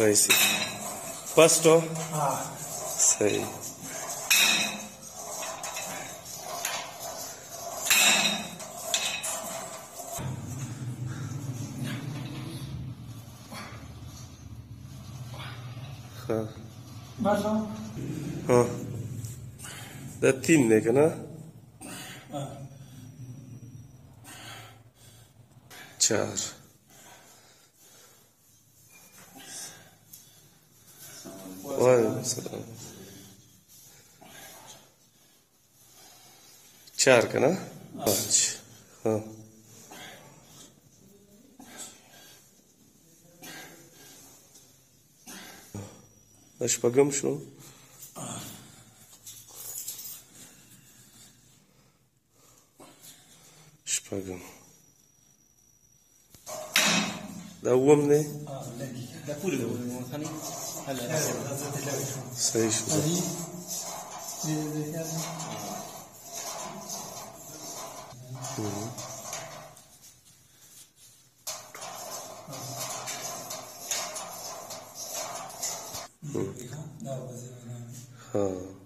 वैसे फर्स्ट हो। हाँ सही। हाँ बस हो। हाँ det är tinnegarna. चार चार का ना 5 हाँ أشبقهم شو أشبقهم داومني ده كله ثاني هلا صحيح شو हाँ